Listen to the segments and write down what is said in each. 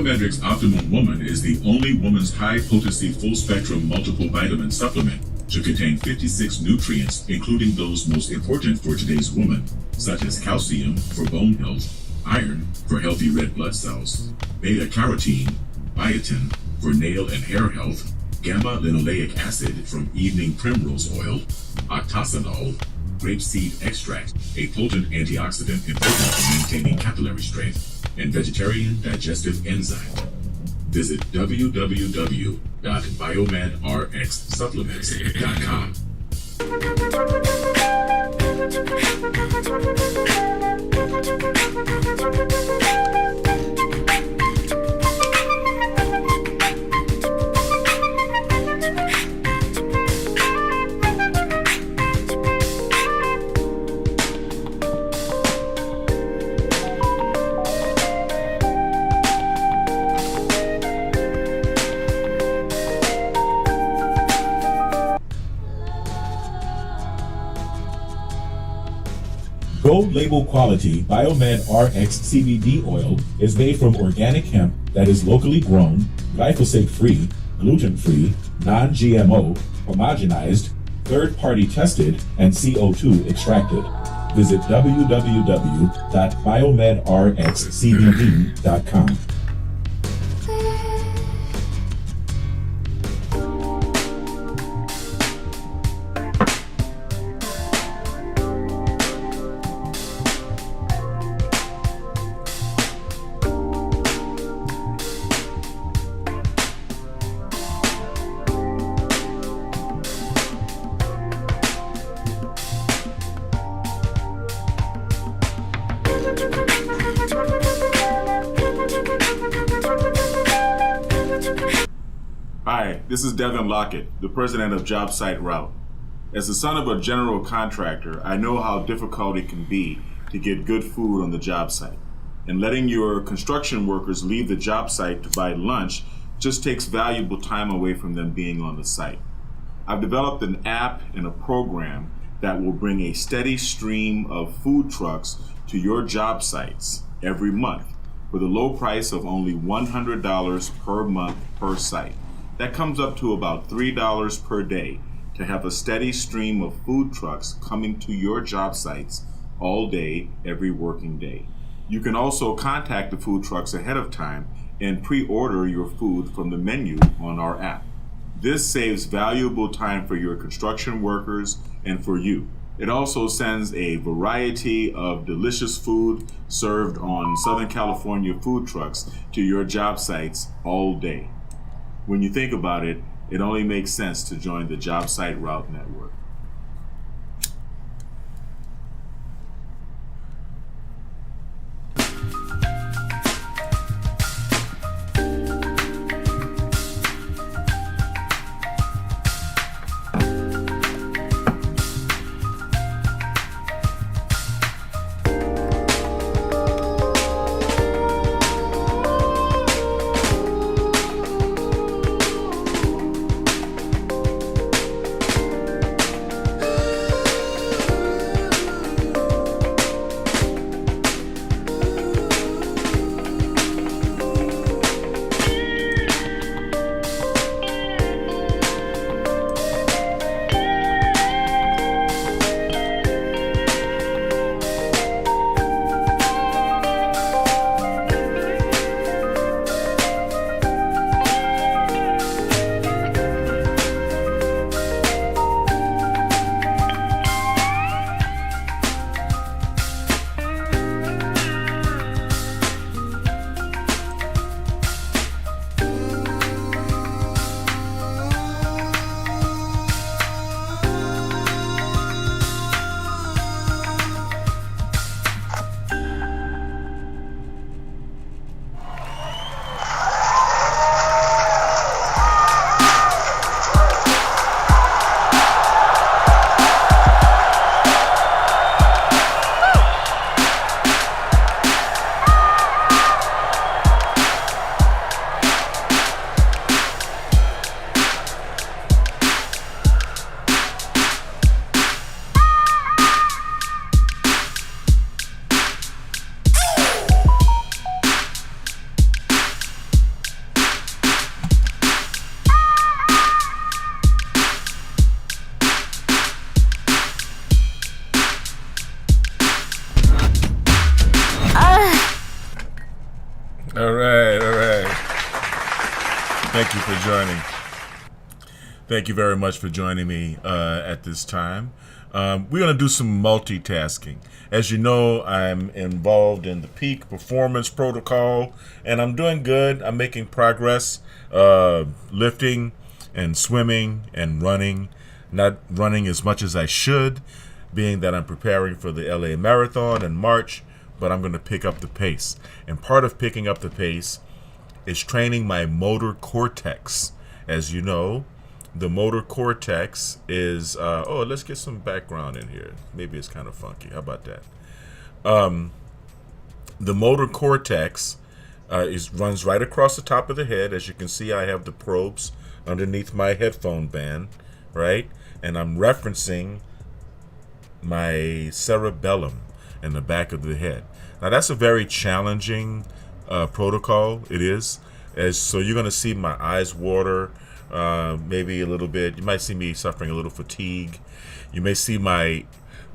BiomedRx Optimum Woman is the only woman's high-potency full-spectrum multiple vitamin supplement to contain 56 nutrients, including those most important for today's woman, such as calcium for bone health, iron for healthy red blood cells, beta-carotene, biotin for nail and hair health, gamma-linoleic acid from evening primrose oil, octasanol, grapeseed extract, a potent antioxidant important for maintaining capillary strength, and vegetarian digestive enzyme. Visit www.biomedrxsupplements.com. Gold label quality BiomedRx CBD oil is made from organic hemp that is locally grown, glyphosate-free, gluten-free, non-GMO, homogenized, third-party tested, and CO2 extracted. Visit www.biomedrxcbd.com. Hi, this is Devin Lockett, the president of JobSite Route. As the son of a general contractor, I know how difficult it can be to get good food on the job site. And letting your construction workers leave the job site to buy lunch just takes valuable time away from them being on the site. I've developed an app and a program that will bring a steady stream of food trucks to your job sites every month for the low price of only $100 per month per site. That comes up to about $3 per day to have a steady stream of food trucks coming to your job sites all day, every working day. You can also contact the food trucks ahead of time and pre-order your food from the menu on our app. This saves valuable time for your construction workers and for you. It also sends a variety of delicious food served on Southern California food trucks to your job sites all day. When you think about it, it only makes sense to join the JobSite Route Network. All right. Thank you for joining. Thank you very much for joining me at this time. We're going to do some multitasking. As you know, I'm involved in the peak performance protocol, and I'm doing good. I'm making progress, lifting and swimming and running. Not running as much as I should, being that I'm preparing for the LA Marathon in March, but I'm going to pick up the pace. And part of picking up the pace is training my motor cortex. As you know, the motor cortex is, let's get some background in here. Maybe it's kind of funky. How about that? The motor cortex runs right across the top of the head. As you can see, I have the probes underneath my headphone band, right? And I'm referencing my cerebellum in the back of the head. Now, that's a very challenging protocol. It is. So you're going to see my eyes water, maybe a little bit. You might see me suffering a little fatigue. You may see my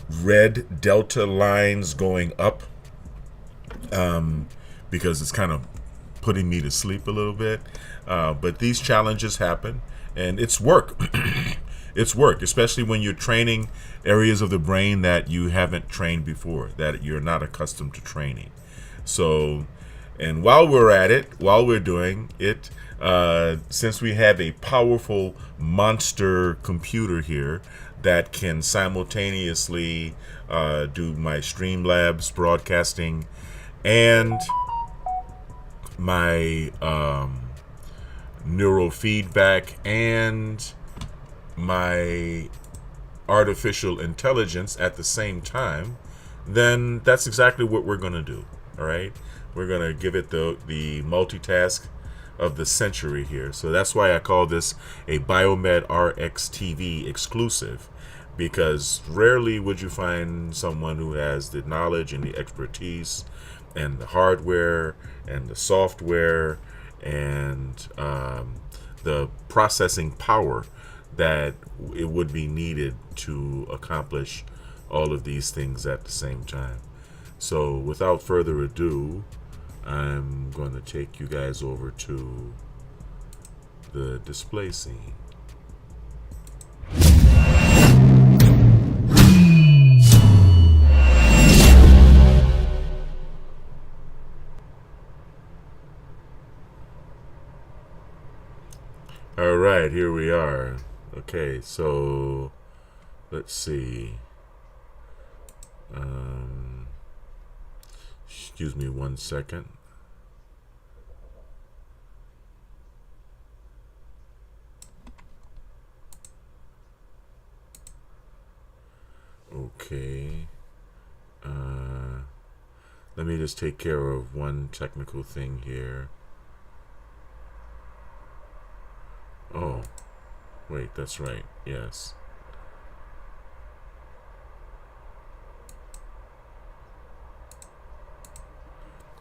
red delta lines going up because it's kind of putting me to sleep a little bit. But these challenges happen, and it's work. It's work, especially when you're training areas of the brain that you haven't trained before, that you're not accustomed to training. So, and while we're at it, while we're doing it, since we have a powerful monster computer here that can simultaneously do my Streamlabs broadcasting and my Neurofeedback and my artificial intelligence at the same time, then that's exactly what we're going to do. All right, we're going to give it the multitask of the century here. So that's why I call this a BiomedRx TV exclusive, because rarely would you find someone who has the knowledge and the expertise and the hardware and the software and the processing power that it would be needed to accomplish all of these things at the same time. So without further ado, I'm going to take you guys over to the display scene. All right, here we are. Okay, so let's see. Excuse me 1 second. Okay. Let me just take care of one technical thing here. Oh, wait, that's right. Yes.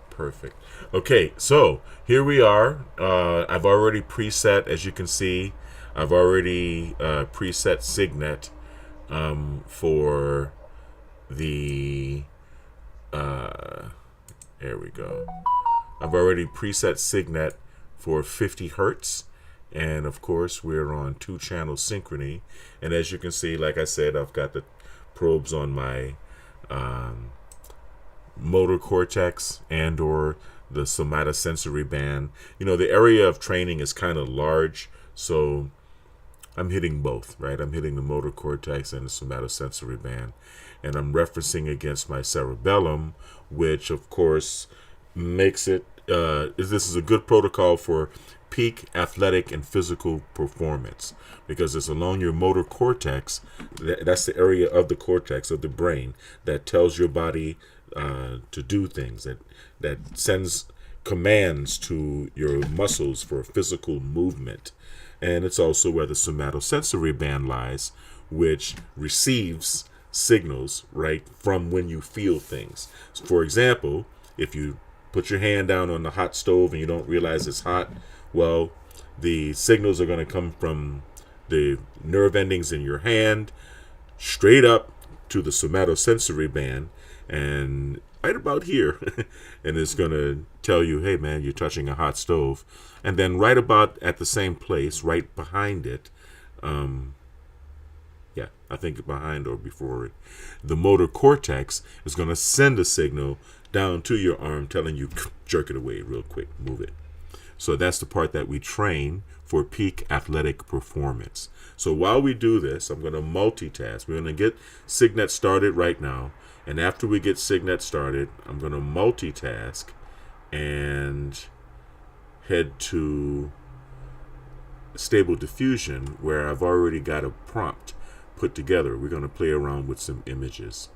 Perfect. Okay, so here we are. I've already preset, as you can see, I've already preset Signet for the, there we go. I've already preset Signet for 50 Hertz. And of course, we're on 2-channel synchrony. And as you can see, like I said, I've got the probes on my motor cortex and or the somatosensory band. You know, the area of training is kind of large, so I'm hitting both, right? I'm hitting the motor cortex and the somatosensory band. And I'm referencing against my cerebellum, which of course makes it, this is a good protocol for peak athletic and physical performance, because it's along your motor cortex. That's the area of the cortex of the brain that tells your body to do things, that sends commands to your muscles for physical movement. And it's also where the somatosensory band lies, which receives signals right from when you feel things. So for example, if you put your hand down on the hot stove and you don't realize it's hot, well, the signals are going to come from the nerve endings in your hand straight up to the somatosensory band, and right about here, and it's going to tell you, hey man, you're touching a hot stove. And then right about at the same place, right behind it, yeah, I think behind or before it, the motor cortex is going to send a signal down to your arm telling you, jerk it away real quick, move it. So that's the part that we train for peak athletic performance. So while we do this, I'm going to multitask. We're going to get Signet started right now. And after we get Signet started, I'm going to multitask and head to Stable Diffusion, where I've already got a prompt put together. We're going to play around with some images.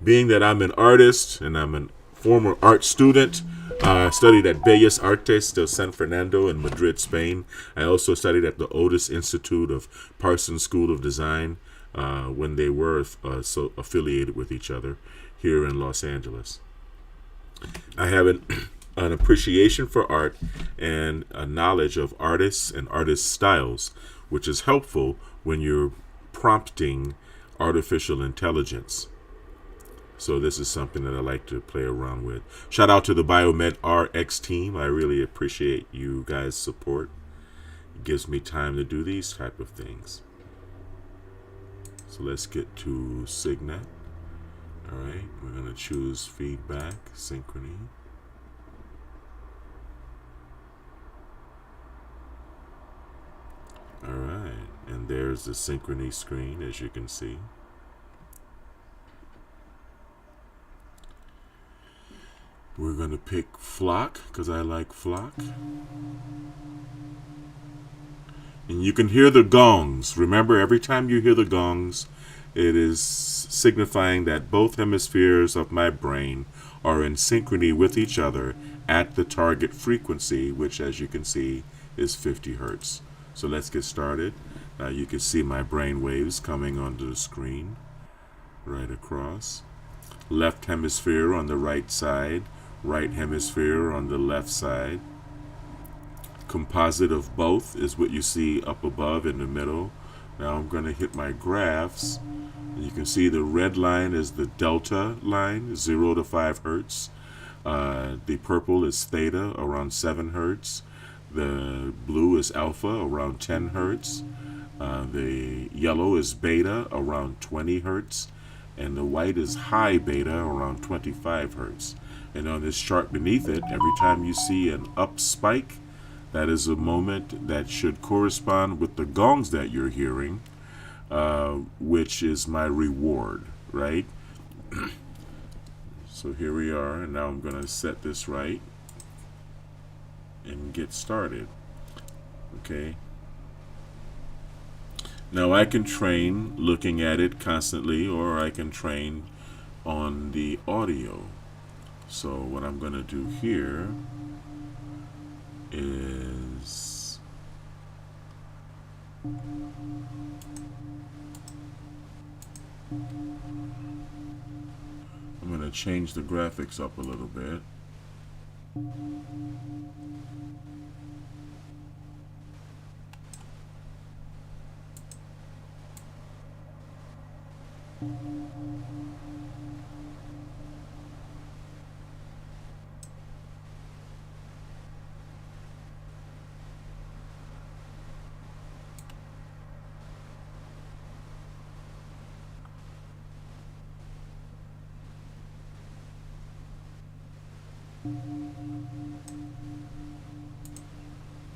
Being that I'm an artist and I'm a former art student, I studied at Bellas Artes de San Fernando in Madrid, Spain. I also studied at the Otis Institute of Parsons School of Design when they were so affiliated with each other here in Los Angeles. I have an appreciation for art and a knowledge of artists and artist styles, which is helpful when you're prompting artificial intelligence. So this is something that I like to play around with. Shout out to the BiomedRx team. I really appreciate you guys' support. It gives me time to do these type of things. So let's get to Signet. All right, we're going to choose feedback, synchrony. All right, and there's the synchrony screen, as you can see. We're going to pick flock because I like flock. And you can hear the gongs. Remember, every time you hear the gongs, it is signifying that both hemispheres of my brain are in synchrony with each other at the target frequency, which, as you can see, is 50 hertz. So let's get started. Now you can see my brain waves coming onto the screen right across. Left hemisphere on the right side, right hemisphere on the left side. Composite of both is what you see up above in the middle. Now I'm going to hit my graphs. And you can see the red line is the delta line, 0 to 5 hertz. The purple is theta, around 7 hertz. The blue is alpha, around 10 hertz. The yellow is beta, around 20 hertz. And the white is high beta, around 25 hertz. And on this chart beneath it, every time you see an up spike, that is a moment that should correspond with the gongs that you're hearing, which is my reward, right? So here we are, and now I'm going to set this right and get started. Okay. Now I can train looking at it constantly, or I can train on the audio. So what I'm going to do here is I'm going to change the graphics up a little bit.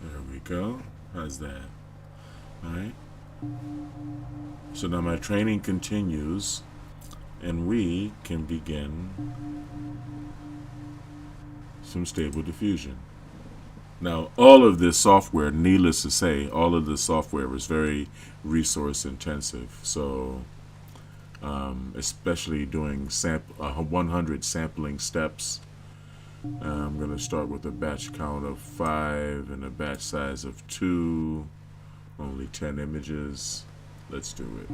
There we go. How's that? All right. So now my training continues, and we can begin some Stable Diffusion. Now, all of this software, needless to say, all of this software is very resource intensive. So, especially doing 100 sampling steps. I'm going to start with a batch count of 5 and a batch size of 2. Only 10 images. Let's do it.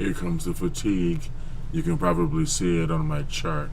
Here comes the fatigue. You can probably see it on my chart.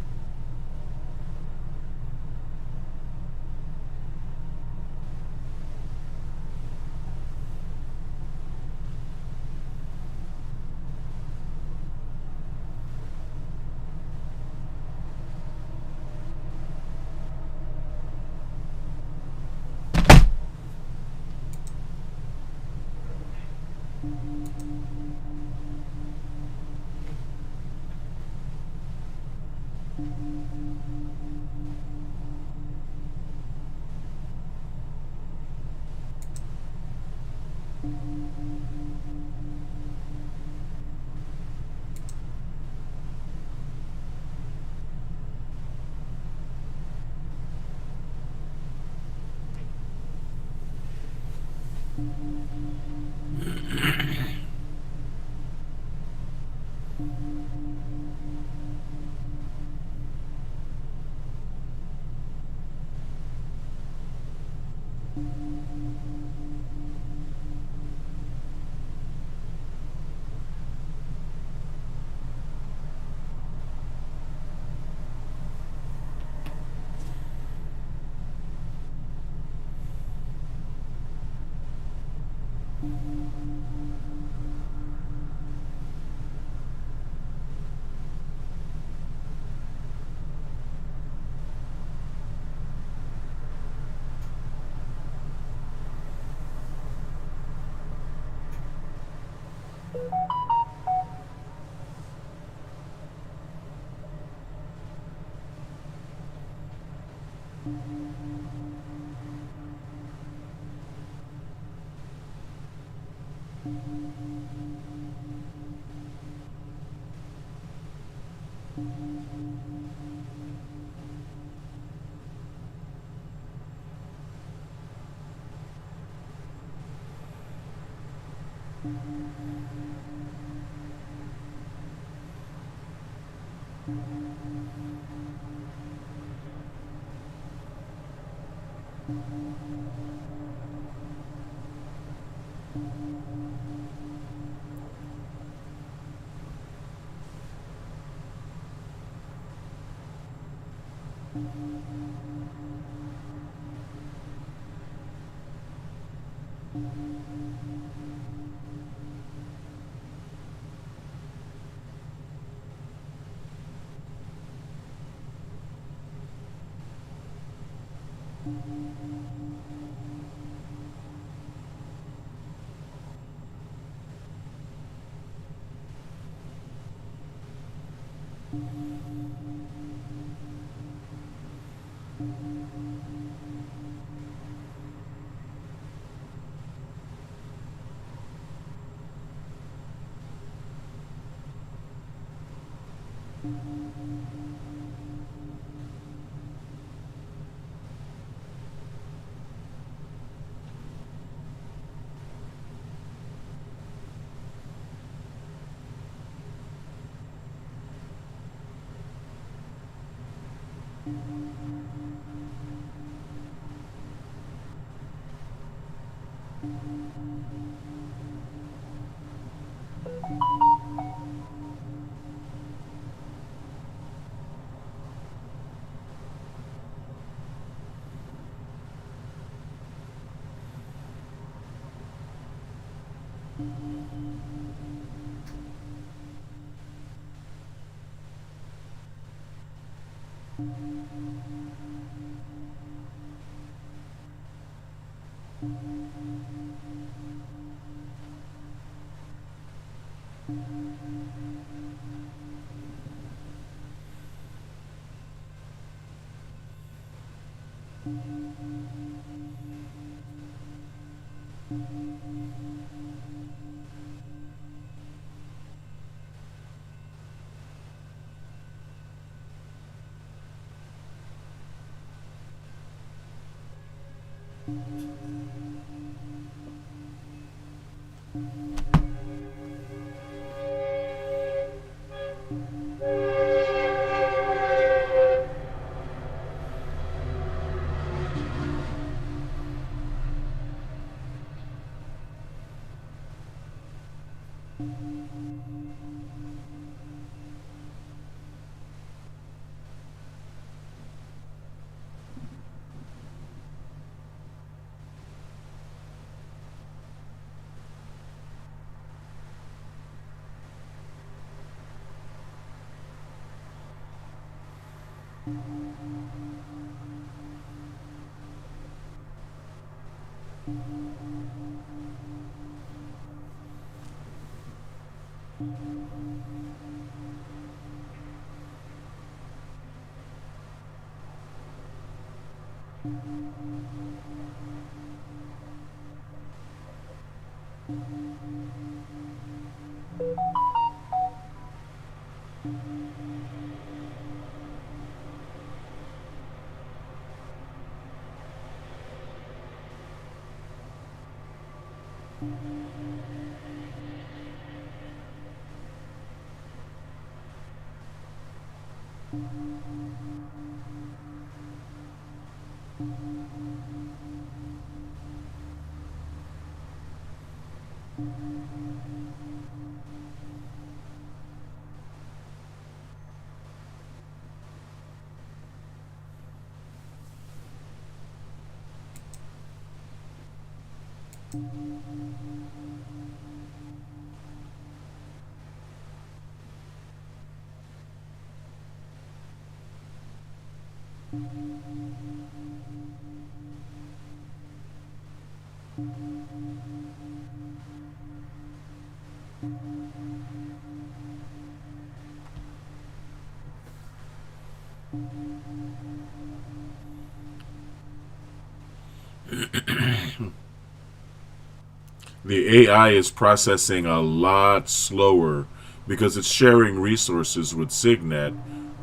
The AI is processing a lot slower because it's sharing resources with Signet,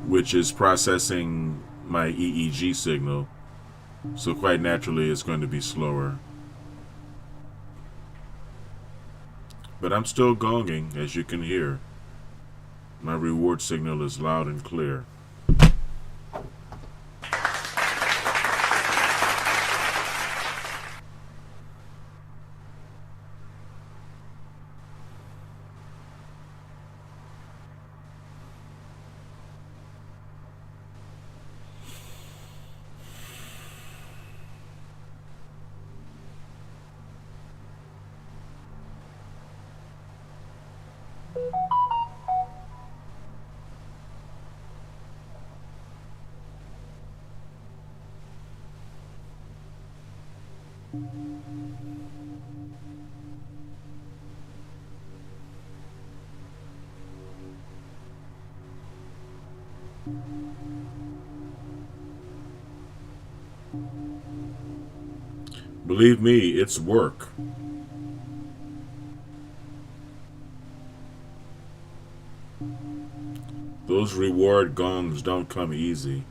which is processing my EEG signal. So quite naturally, it's going to be slower. But I'm still gonging, as you can hear. My reward signal is loud and clear. Believe me, it's work. Those reward gongs don't come easy.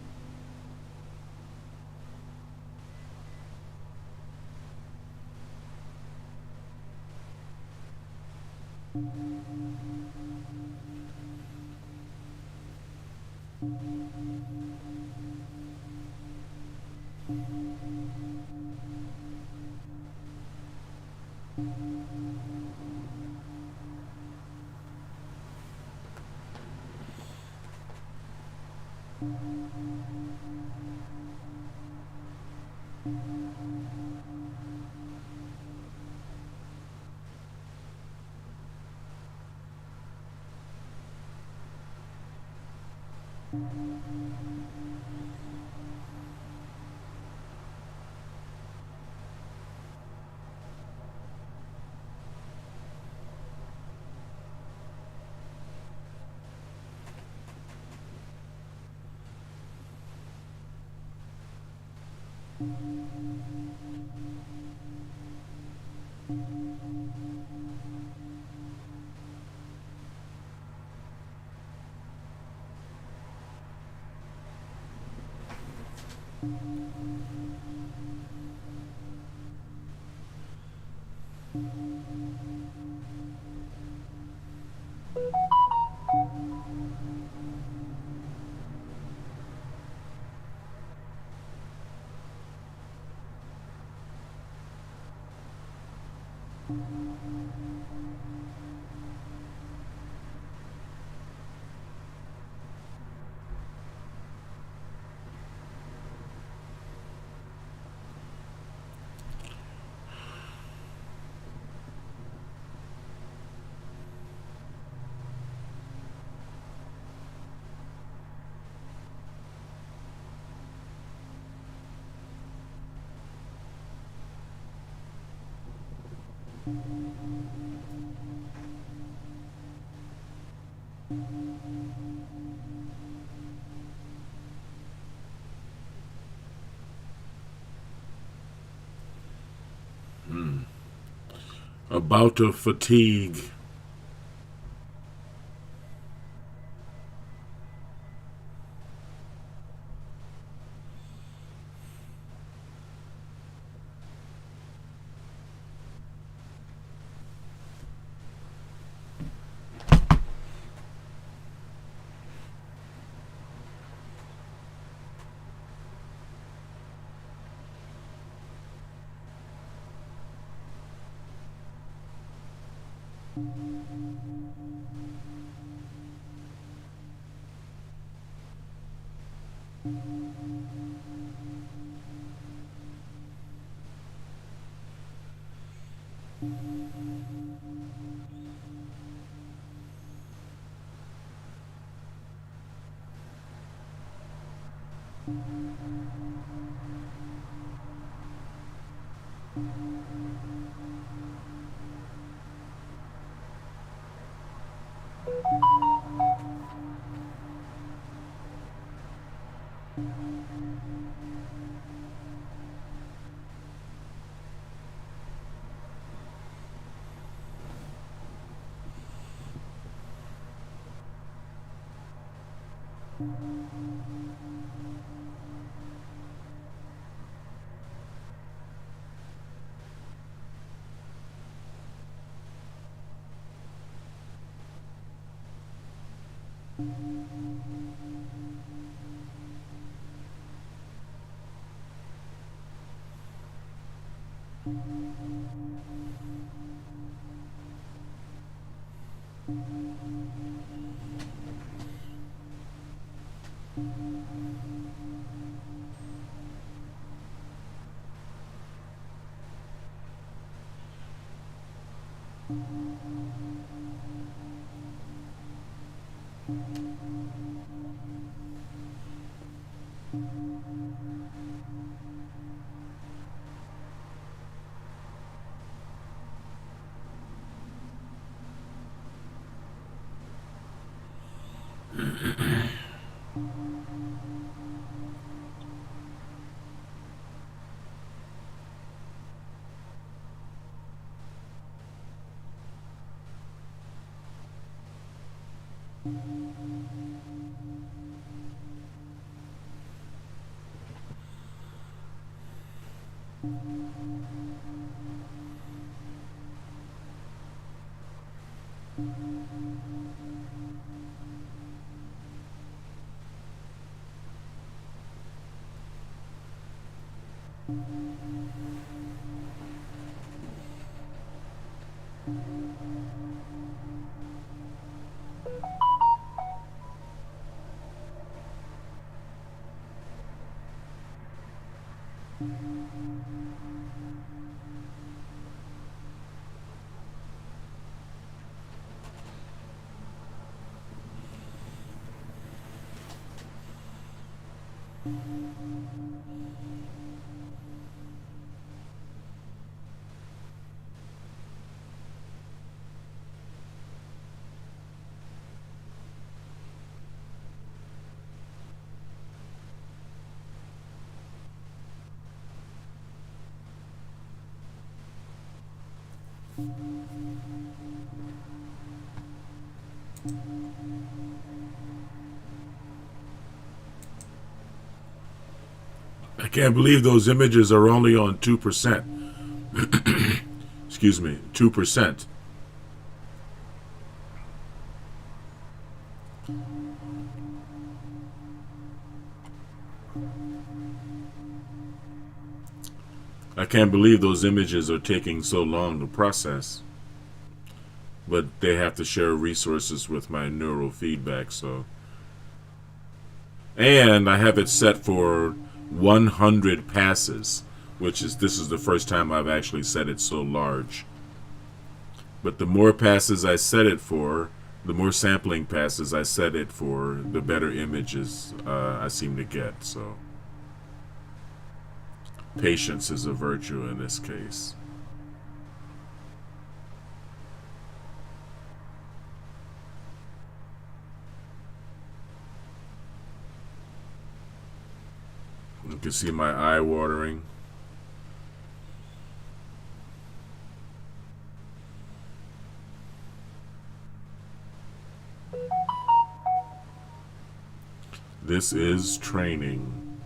A bout of fatigue. I can't believe those images are only on 2%. Excuse me, 2%. I can't believe those images are taking so long to process. But they have to share resources with my neurofeedback, so. And I have it set for 100 passes, this is the first time I've actually set it so large. But the more passes I set it for, the more sampling passes I set it for, the better images I seem to get, so. Patience is a virtue in this case. You can see my eye watering. This is training.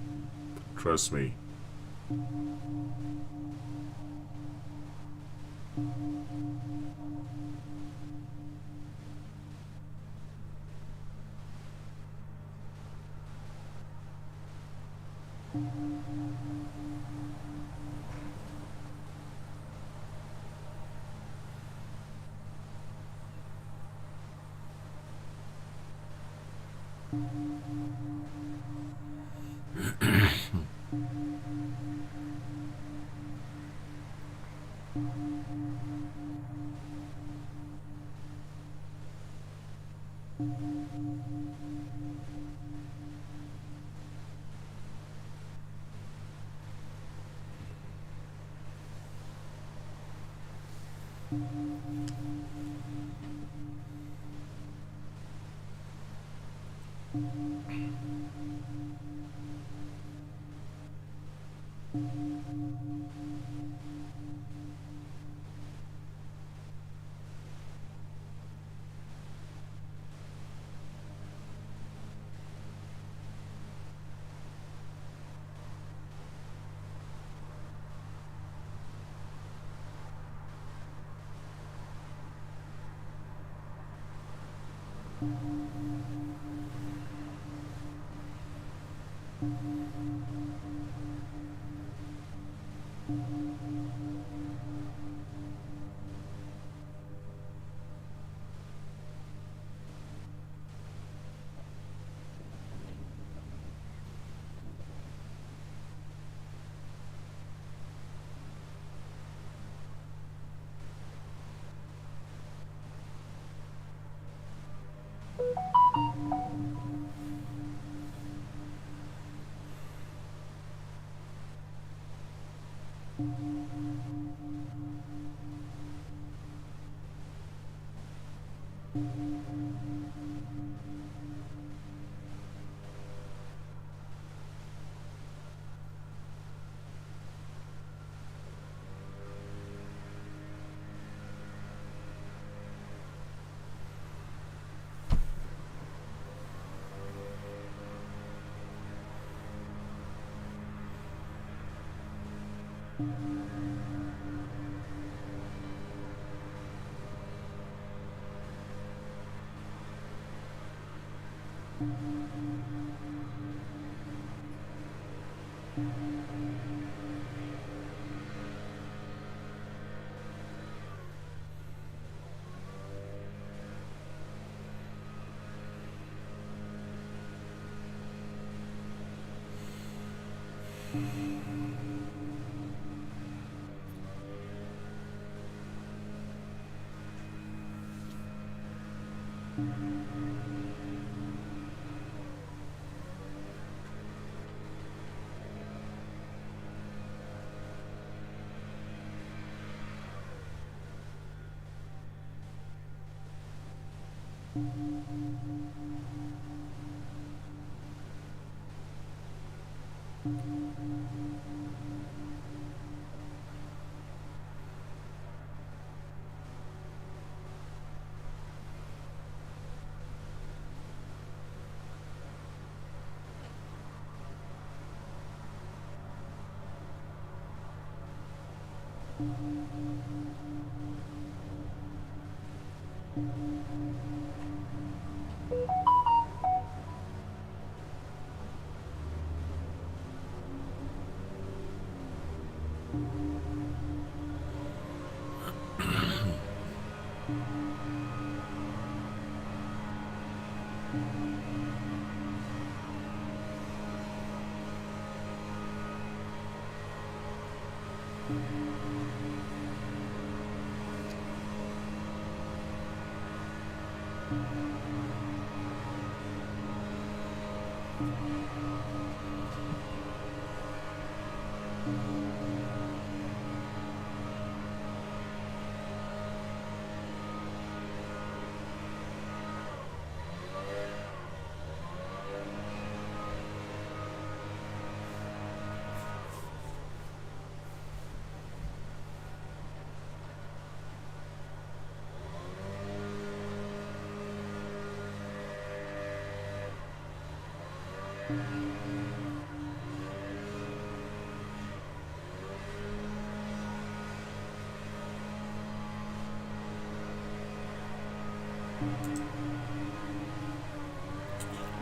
Trust me.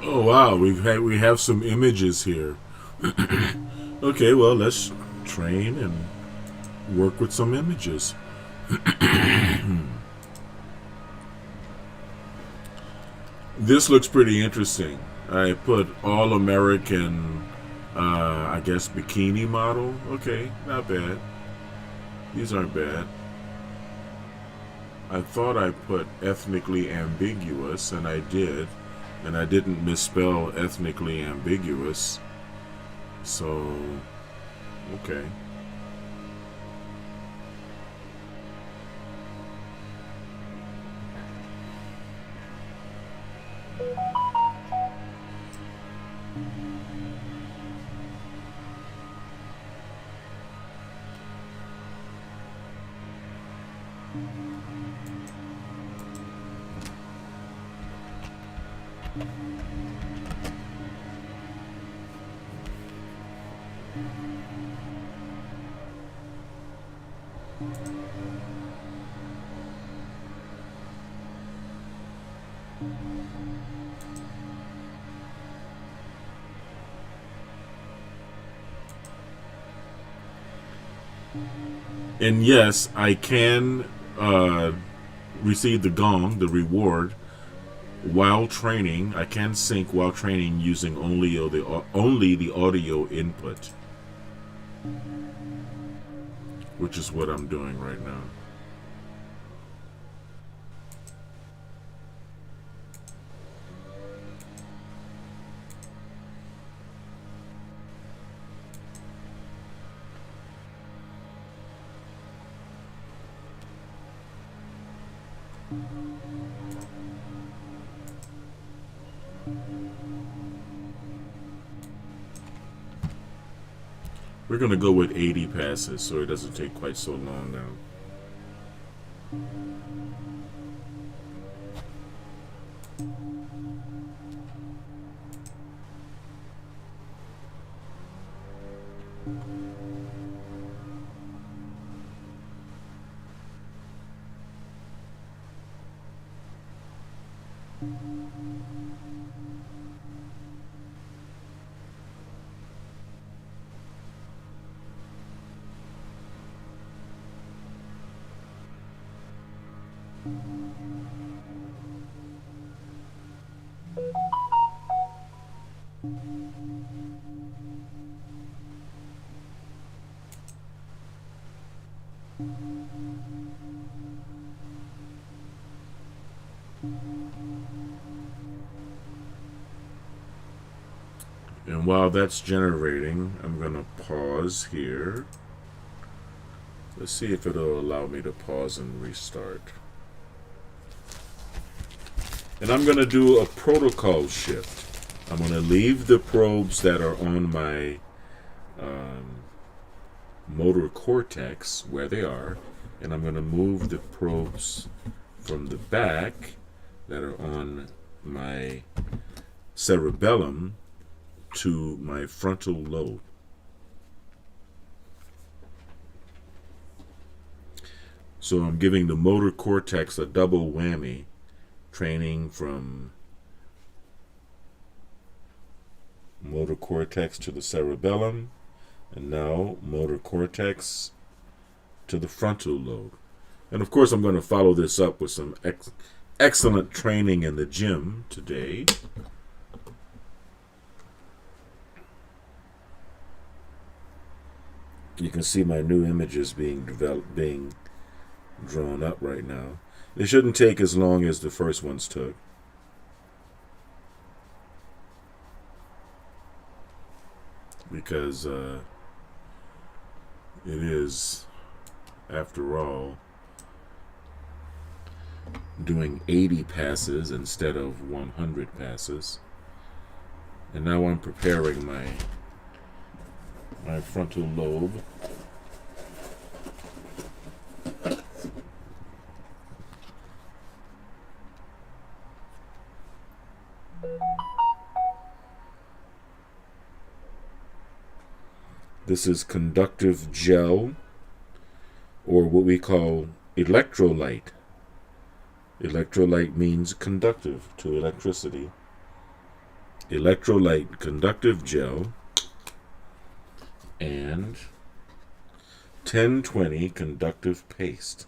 Oh wow, we have some images here. Okay, well let's train and work with some images. This looks pretty interesting. I put all American, I guess bikini model. Okay, not bad. These aren't bad. I thought I put ethnically ambiguous, and I did. And I didn't misspell ethnically ambiguous. So, okay. And yes, I can receive the gong, the reward, while training. I can sync while training using only the audio input, which is what I'm doing right now. We're going to go with 80 passes so it doesn't take quite so long now. And while that's generating, I'm going to pause here. Let's see if it'll allow me to pause and restart. And I'm going to do a protocol shift. I'm going to leave the probes that are on my motor cortex where they are, and I'm going to move the probes from the back that are on my cerebellum to my frontal lobe. So I'm giving the motor cortex a double whammy, training from motor cortex to the cerebellum, and now motor cortex to the frontal lobe. And of course I'm going to follow this up with some excellent training in the gym today. You can see my new images being drawn up right now. They shouldn't take as long as the first ones took. Because it is, after all, doing 80 passes instead of 100 passes. And now I'm preparing my frontal lobe. This is conductive gel, or what we call electrolyte. Electrolyte means conductive to electricity. Electrolyte conductive gel and 1020 conductive paste.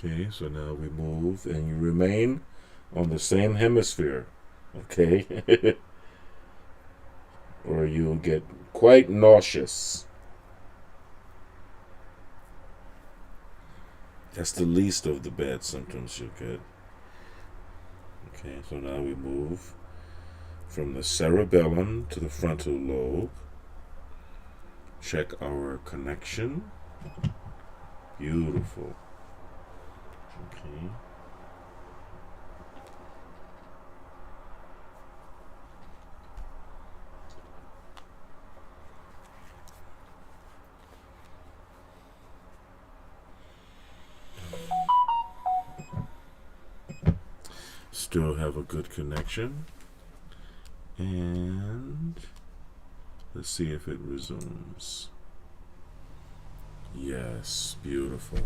Okay, so now we move and you remain on the same hemisphere, okay? Or you'll get quite nauseous. That's the least of the bad symptoms you'll get. Okay, so now we move from the cerebellum to the frontal lobe. Check our connection. Beautiful. Okay. Still have a good connection. And let's see if it resumes. Yes, beautiful.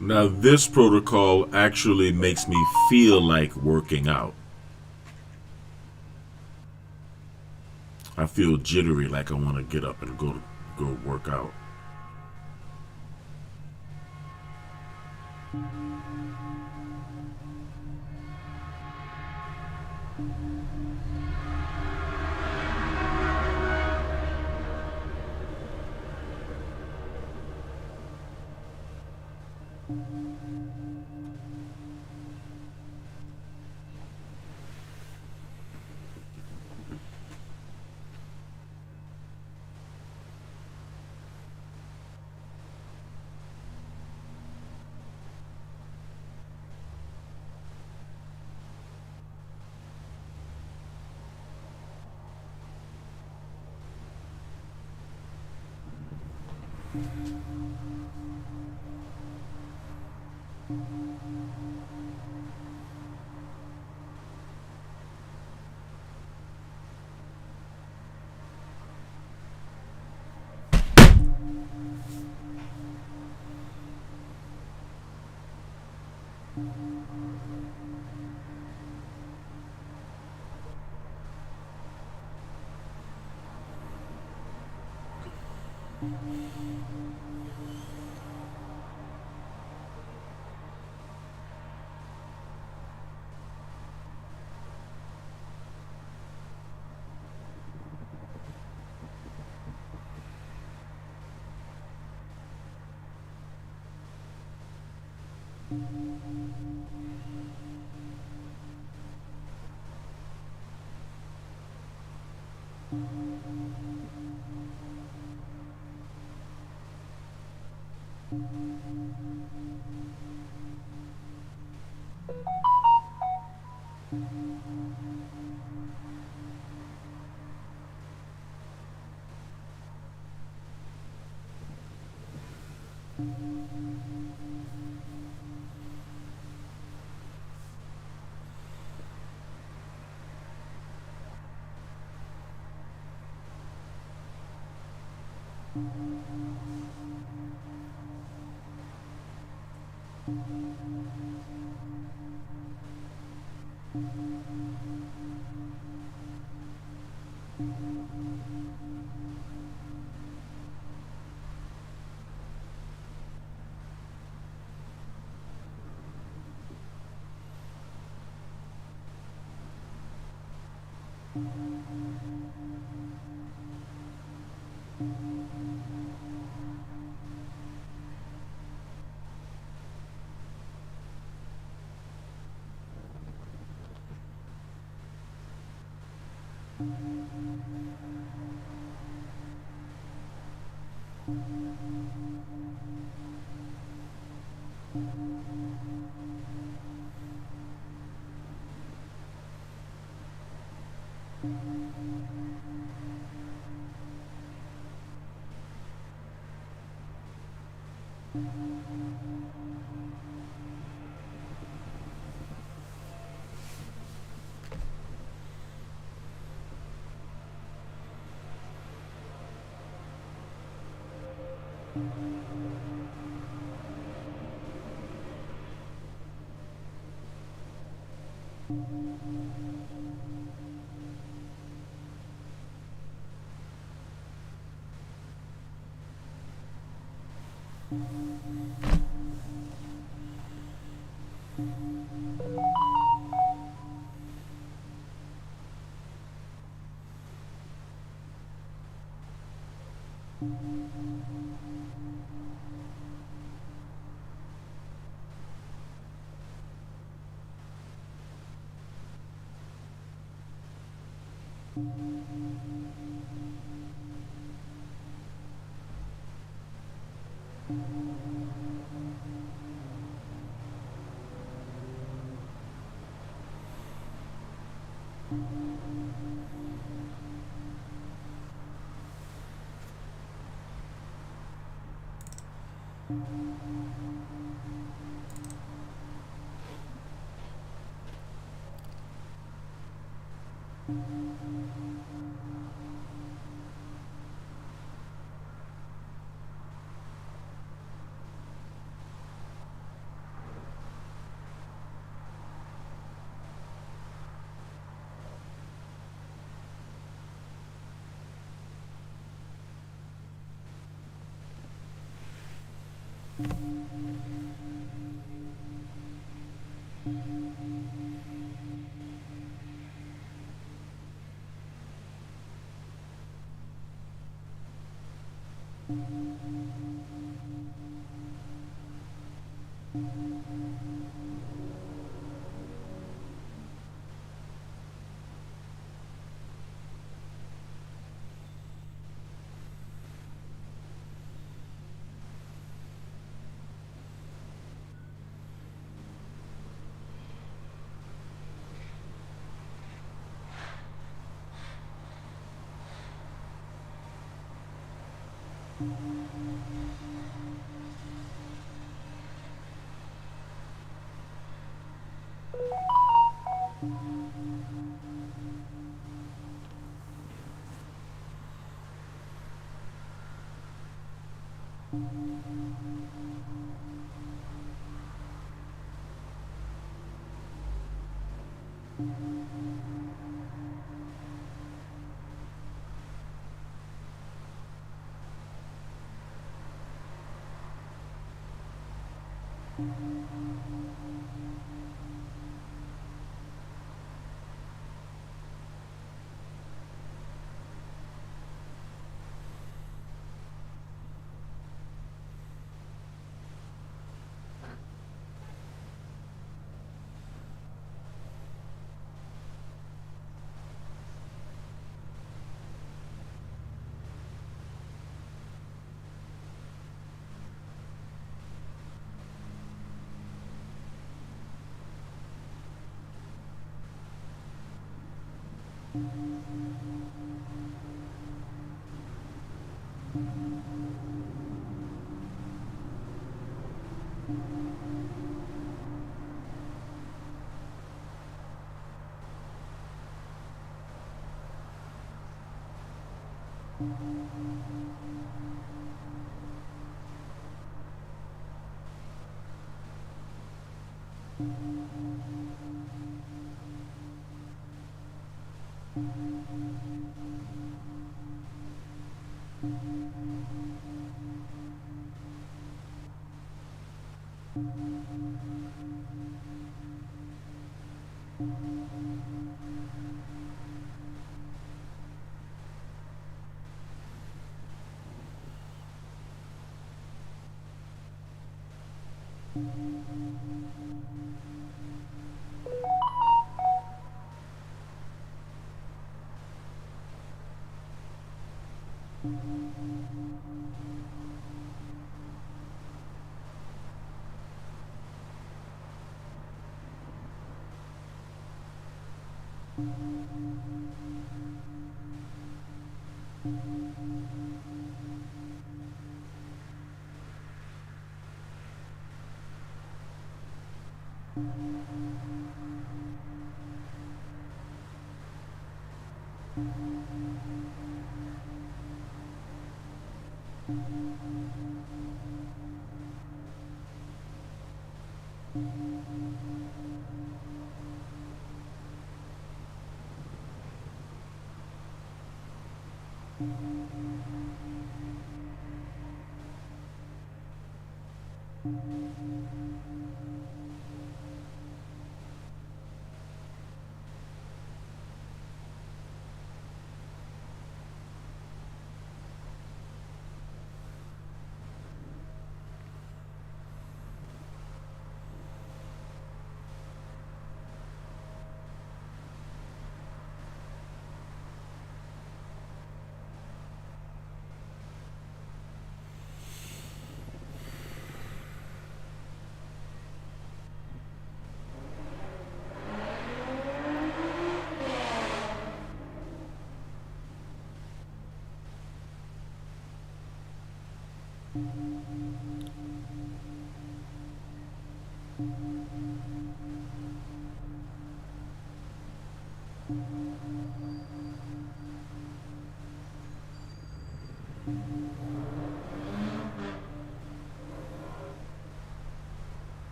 Now, this protocol actually makes me feel like working out. I feel jittery, like I want to get up and go work out.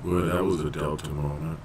Boy, that was a Delta moment.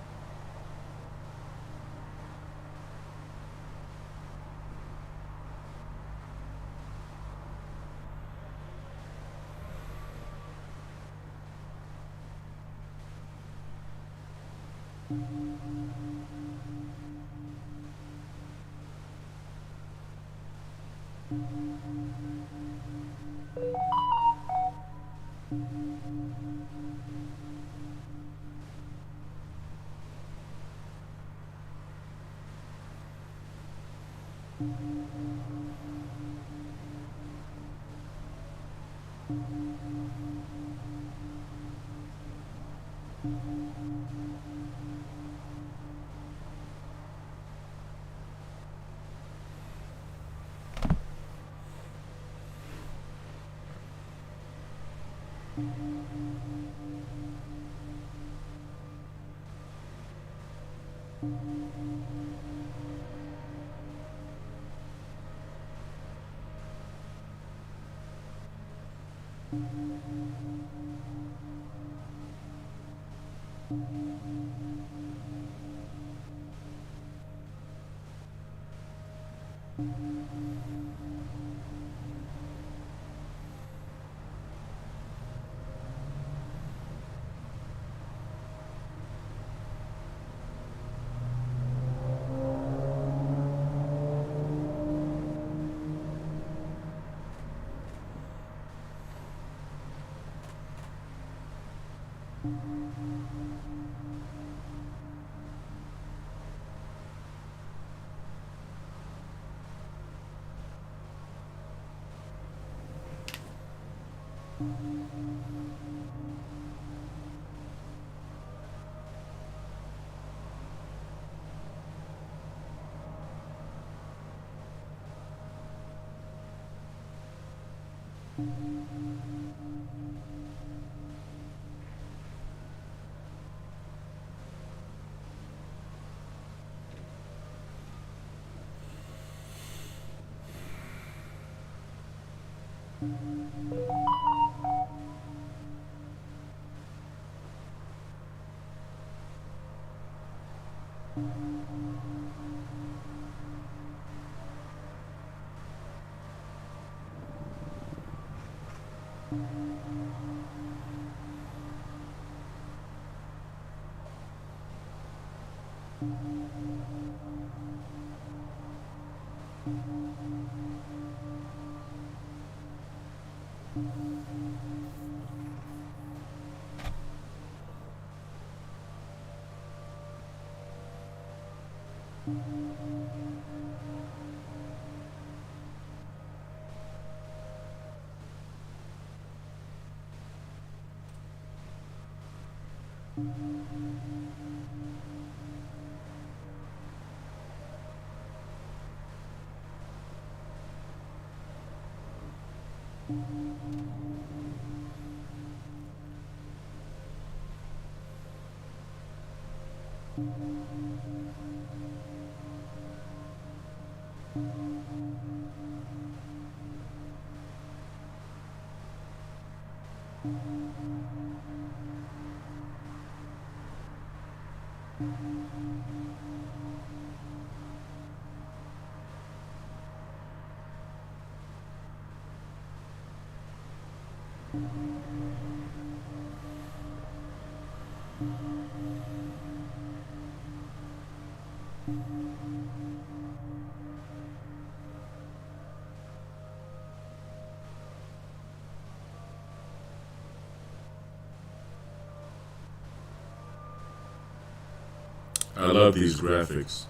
I love these graphics.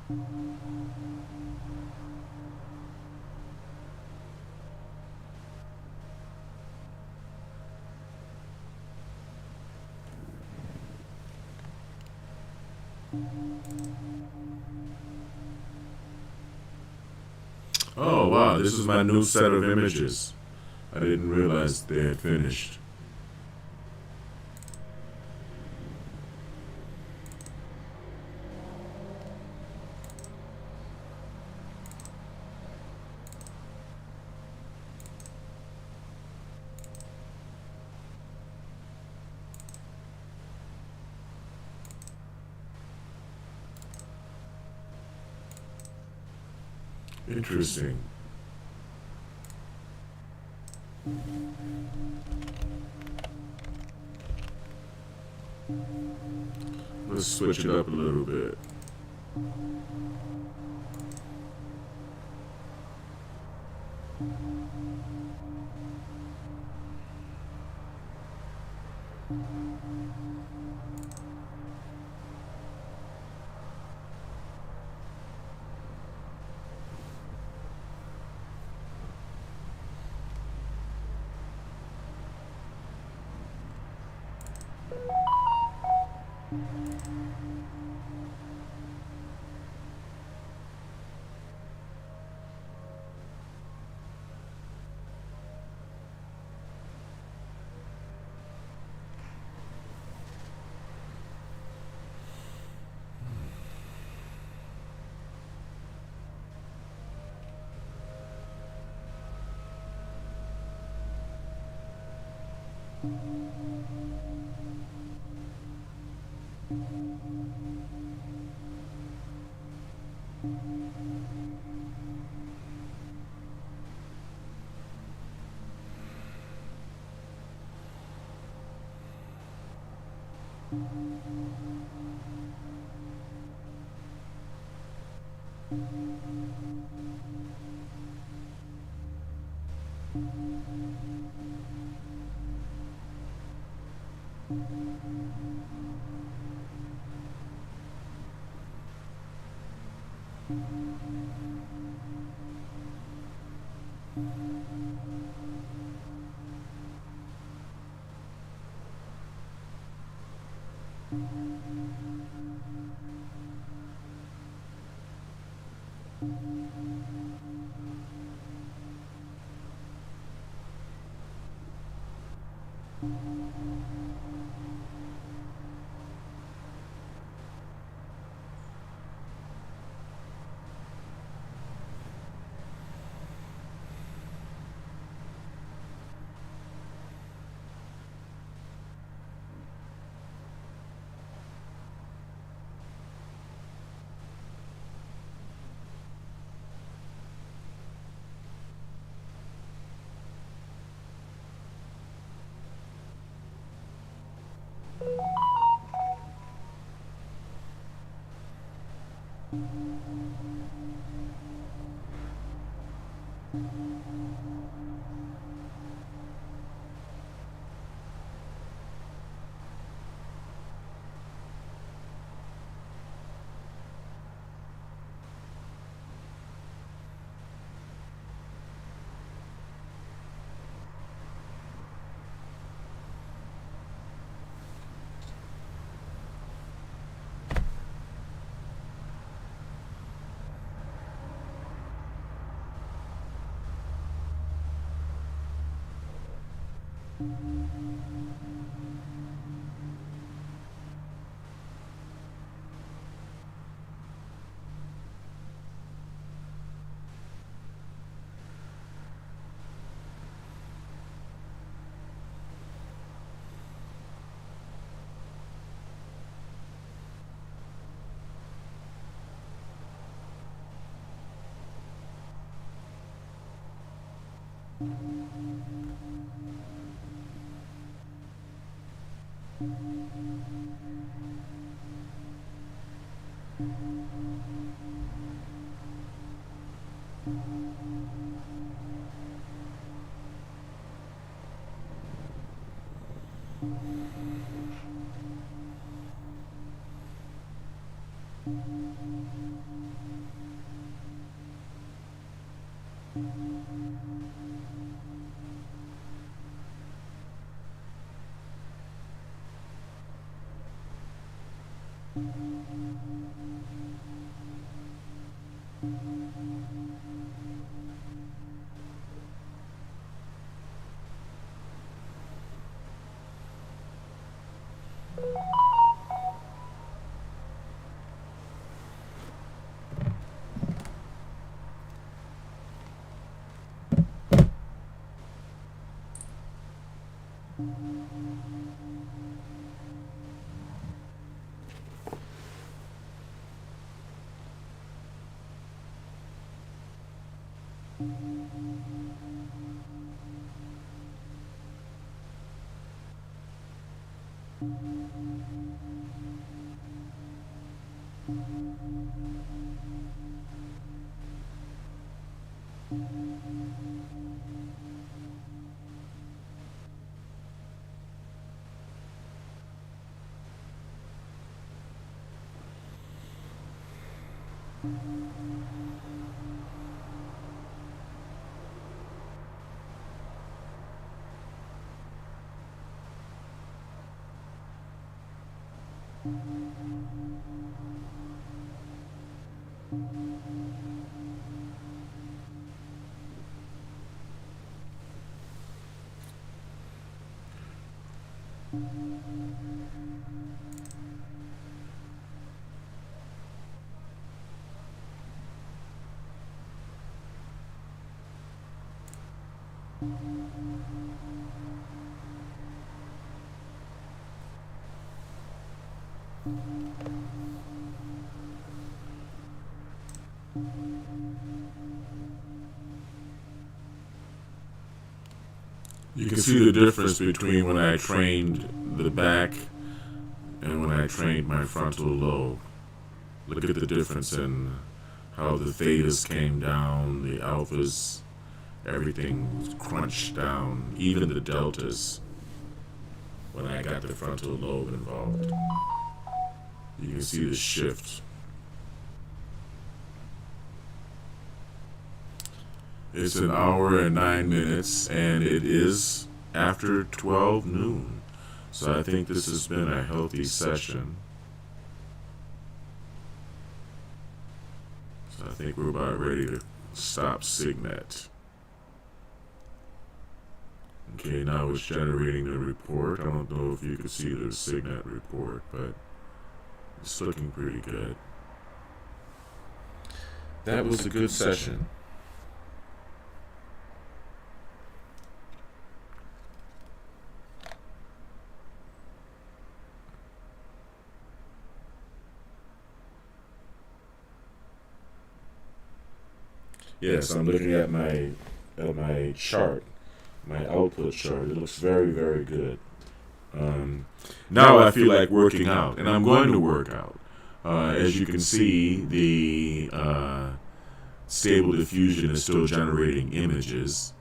Oh wow, this is my new set of images. I didn't realize they had finished. Interesting. Let's switch it up a little bit. You can see the difference between when I trained the back and when I trained my frontal lobe. Look at the difference in how the thetas came down, the alphas, everything was crunched down, even the deltas when I got the frontal lobe involved. You can see the shift. It's an hour and 9 minutes, and it is after 12 noon. So I think this has been a healthy session. So I think we're about ready to stop Signet. Okay, now it's generating the report. I don't know if you can see the Signet report, but it's looking pretty good. That was a good session. Yes, I'm looking at my chart, my output chart. It looks very, very good. Now I feel like working out, and I'm going to work out. As you can see, the Stable Diffusion is still generating images,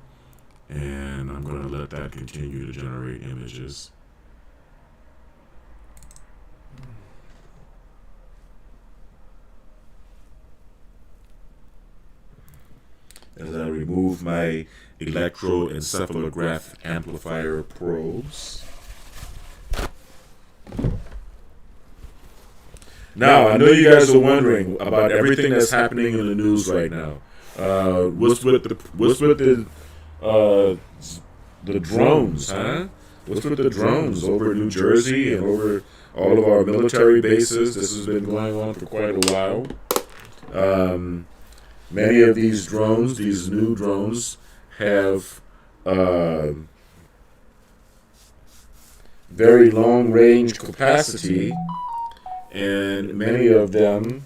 and I'm going to let that continue to generate images. As I remove my electroencephalograph amplifier probes. Now, I know you guys are wondering about everything that's happening in the news right now. What's with the drones, huh? What's with the drones over New Jersey and over all of our military bases? This has been going on for quite a while. Many of these drones, these new drones, have very long range capacity, and many of them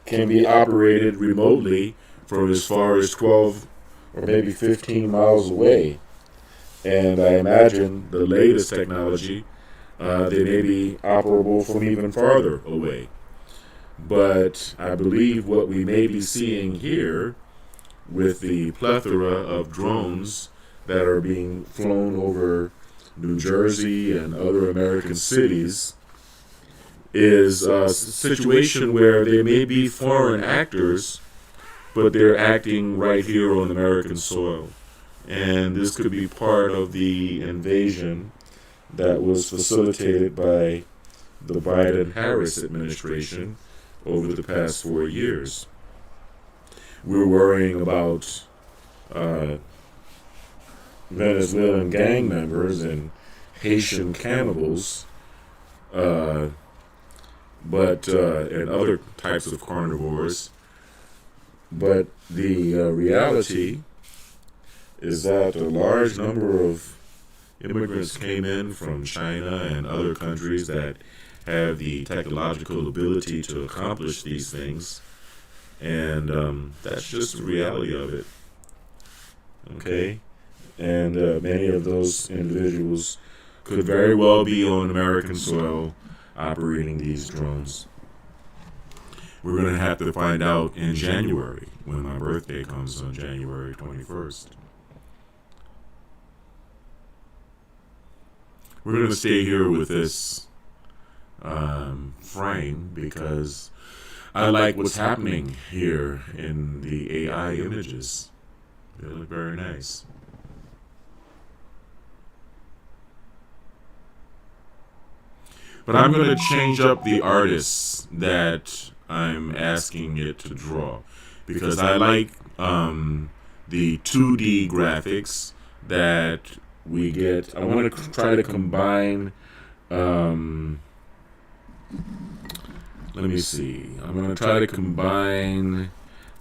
can be operated remotely from as far as 12 or maybe 15 miles away. And I imagine the latest technology, they may be operable from even farther away. But I believe what we may be seeing here with the plethora of drones that are being flown over New Jersey and other American cities is a situation where there may be foreign actors but they're acting right here on American soil. And this could be part of the invasion that was facilitated by the Biden-Harris administration over the past 4 years. We're worrying about Venezuelan gang members and Haitian cannibals, and other types of carnivores. But the reality is that a large number of immigrants came in from China and other countries that have the technological ability to accomplish these things. And that's just the reality of it. Okay? And many of those individuals could very well be on American soil operating these drones. We're going to have to find out in January, when my birthday comes on January 21st. We're going to stay here with this frame because I like what's happening here in the AI images. They look very nice. But I'm going to change up the artists that I'm asking it to draw, because I like the 2D graphics that we get. I want to try to combine, let me see, I'm going to try to combine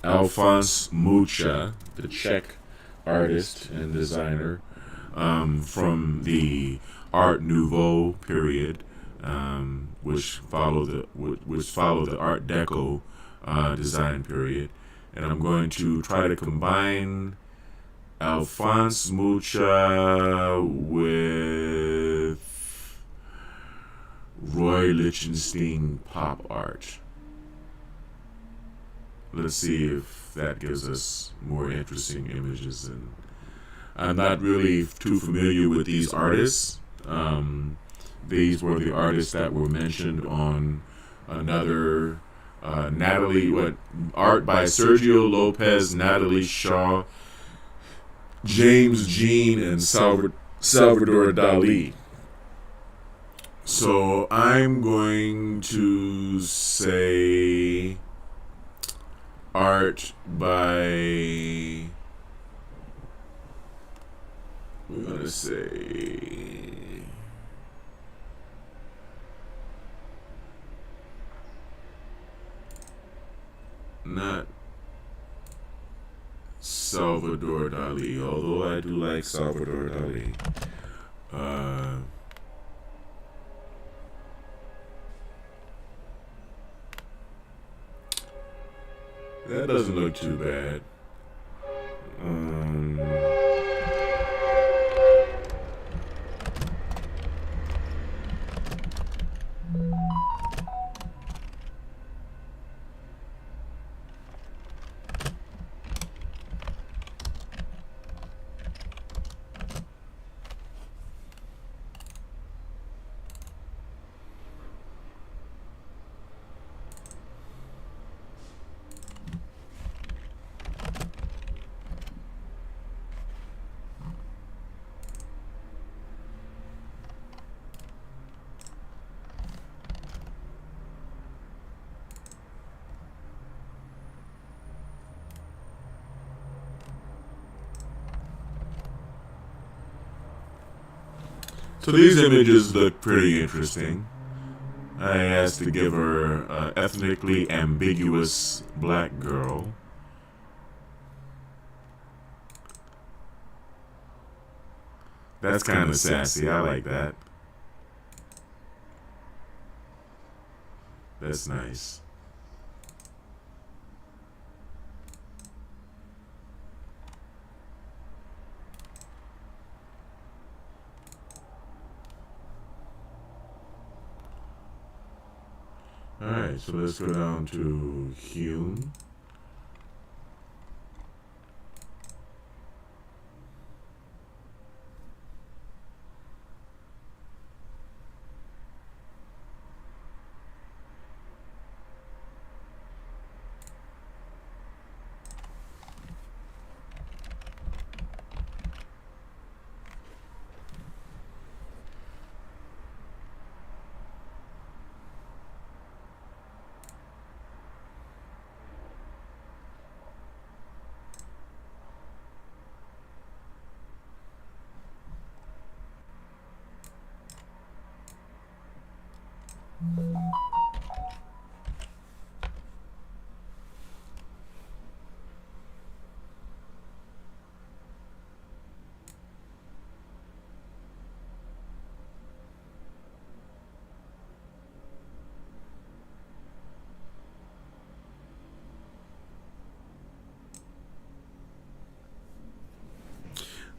Alphonse Mucha, the Czech artist and designer, from the Art Nouveau period, which followed the Art Deco design period, and I'm going to try to combine Alphonse Mucha with Roy Lichtenstein pop art. Let's see if that gives us more interesting images. And I'm not really too familiar with these artists. These were the artists that were mentioned on another art by Sergio Lopez, Natalie Shaw, James Jean, and Salvador Dali. So I'm going to say art by, we're going to say, not Salvador Dali, although I do like Salvador Dali. That doesn't look too bad. So these images look pretty interesting. I asked to give her an ethnically ambiguous black girl. That's kind of sassy. I like that. That's nice. Alright, so let's go down to Hume.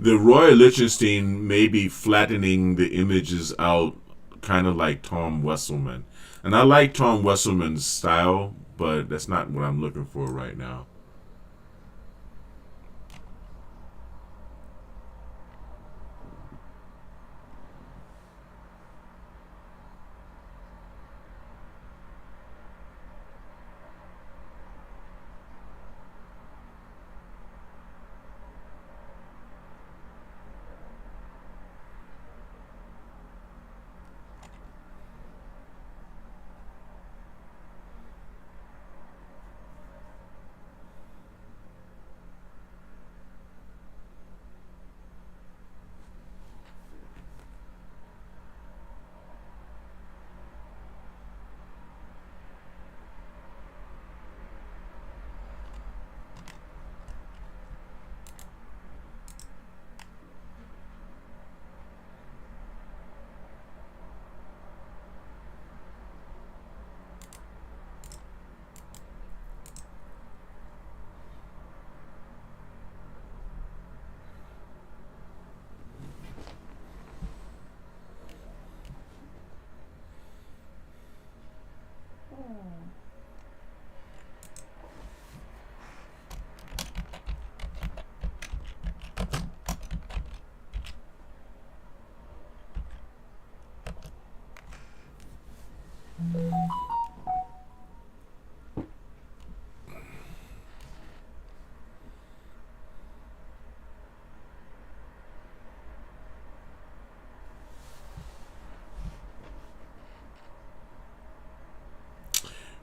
The Roy Lichtenstein may be flattening the images out, kind of like Tom Wesselman. And I like Tom Wesselman's style, but that's not what I'm looking for right now.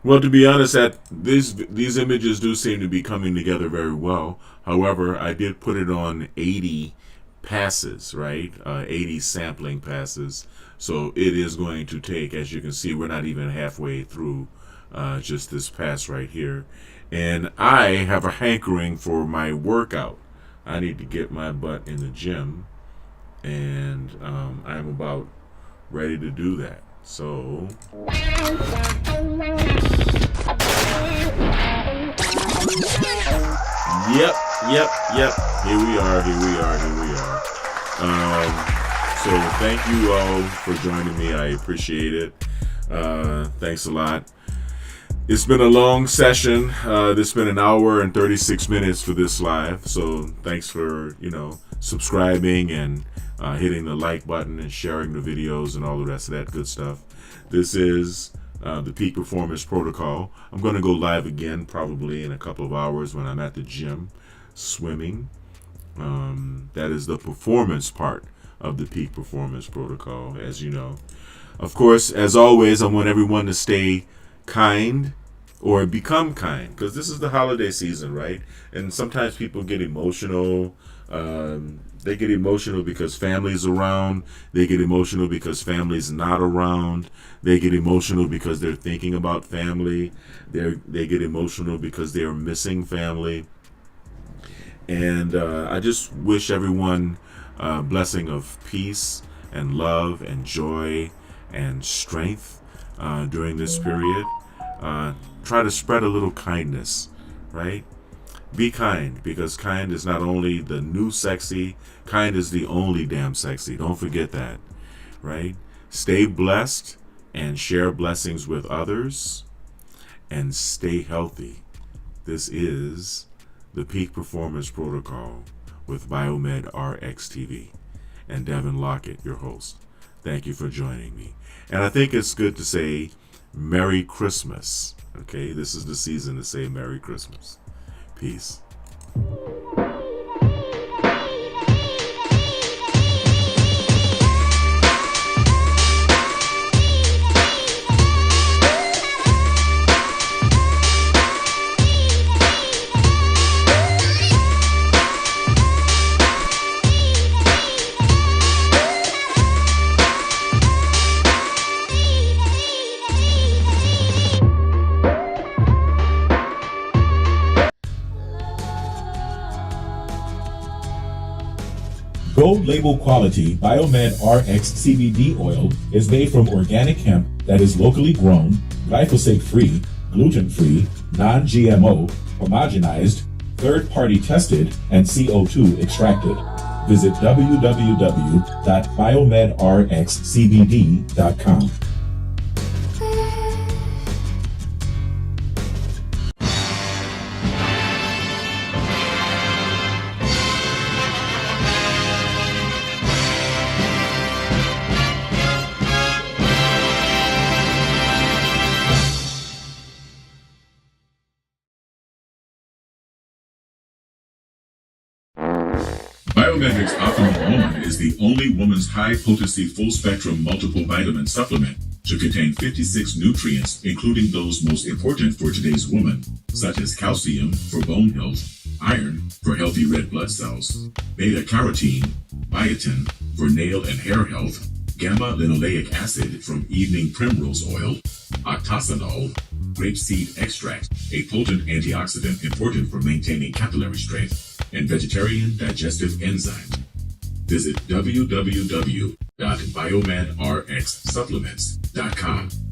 Well, to be honest, these images do seem to be coming together very well. However, I did put it on 80 passes, right? 80 sampling passes. So it is going to take, as you can see, we're not even halfway through just this pass right here. And I have a hankering for my workout. I need to get my butt in the gym, and I'm about ready to do that. So Yep. Here we are. So thank you all for joining me. I appreciate it. Thanks a lot. It's been a long session. It's been an hour and 36 minutes for this live. So thanks for, subscribing and hitting the like button and sharing the videos and all the rest of that good stuff. This is the Peak Performance Protocol. I'm going to go live again probably in a couple of hours when I'm at the gym swimming. That is the performance part of the Peak Performance Protocol, as you know. Of course, as always, I want everyone to stay kind or become kind, because this is the holiday season, right? And sometimes people get emotional. They get emotional because family's around. They get emotional because family's not around. They get emotional because they're thinking about family. They get emotional because they are missing family. And I just wish everyone a blessing of peace and love and joy and strength during this period. Try to spread a little kindness, right? Be kind, because kind is not only the new sexy, kind is the only damn sexy. Don't forget that, right? Stay blessed and share blessings with others, and stay healthy. This is the Peak Performance Protocol with BiomedRx TV and Devin Lockett, your host. Thank you for joining me. And I think it's good to say Merry Christmas. Okay, this is the season to say Merry Christmas. Peace. Gold label quality BiomedRx CBD oil is made from organic hemp that is locally grown, glyphosate-free, gluten-free, non-GMO, homogenized, third-party tested, and CO2 extracted. Visit www.biomedrxcbd.com. BiomedRx Optimal Woman is the only woman's high-potency full-spectrum multiple vitamin supplement to contain 56 nutrients, including those most important for today's woman, such as calcium for bone health, iron for healthy red blood cells, beta-carotene, biotin for nail and hair health, gamma-linoleic acid from evening primrose oil, octasanol, grapeseed extract, a potent antioxidant important for maintaining capillary strength, and vegetarian digestive enzymes. Visit www.biomedrxsupplements.com.